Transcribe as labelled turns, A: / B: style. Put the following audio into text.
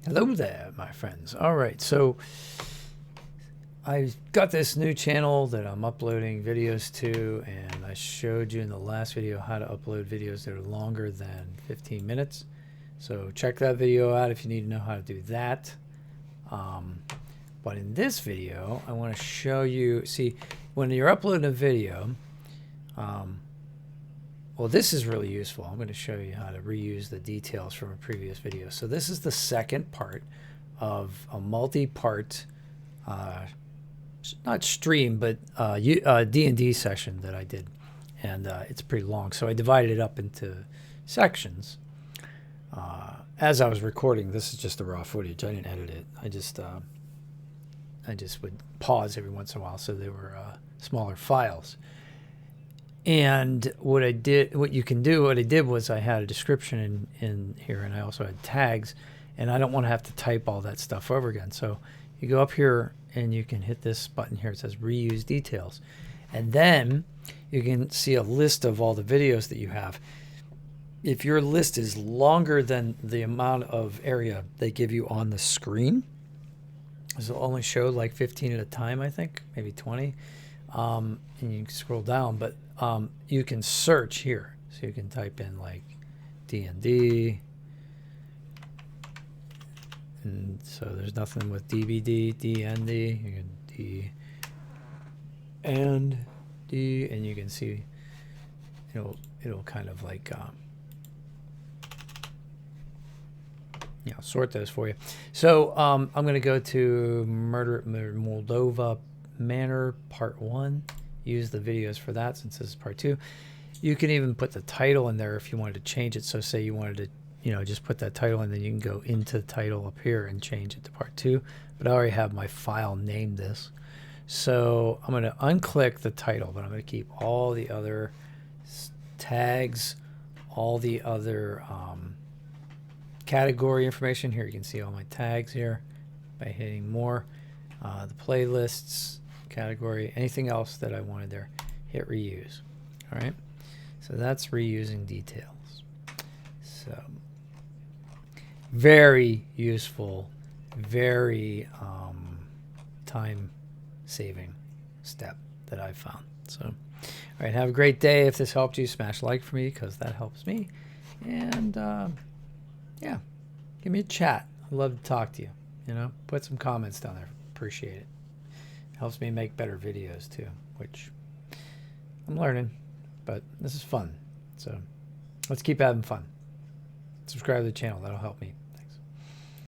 A: Hello there, my friends. All right, so I got this new channel that I'm uploading videos to, and I showed you in the last video how to upload videos that are longer than 15 minutes. So check that video out if you need to know how to do that. But in this video, I want to show you, see, when you're uploading a video, well, this is really useful. I'm going to show you how to reuse the details from a previous video. So this is the second part of a multi-part, not stream, but D&D session that I did. And it's pretty long. So I divided it up into sections. As I was recording, this is just the raw footage. I didn't edit it. I just would pause every once in a while, so they were smaller files. And what I did was I had a description in here, and I also had tags, and I don't want to have to type all that stuff over again. So you go up here and you can hit this button here. It says reuse details. And then you can see a list of all the videos that you have. If your list is longer than the amount of area they give you on the screen, this will only show like 15 at a time, I think, maybe 20. And you can scroll down, but you can search here. So you can type in like D&D. And so there's nothing with DVD, DND. You can D and D, and you can see it'll kind of like sort those for you. So I'm going to go to Murder at Moldova Manor Part 1. Use the videos for that since this is Part 2. You can even put the title in there if you wanted to change it. So say you wanted to just put that title in, then you can go into the title up here and change it to Part 2. But I already have my file named this. So I'm going to unclick the title, but I'm going to keep all the other tags, all the other category information. Here you can see all my tags here by hitting more. The playlists, category, anything else that I wanted there, hit reuse. All right, so that's reusing details. So very useful, very time-saving step that I've found. So, all right, have a great day. If this helped you, smash like for me because that helps me. And yeah, give me a chat. I'd love to talk to you. Put some comments down there. Appreciate it. Helps me make better videos too, which I'm learning, but this is fun. So let's keep having fun. Subscribe to the channel. That'll help me.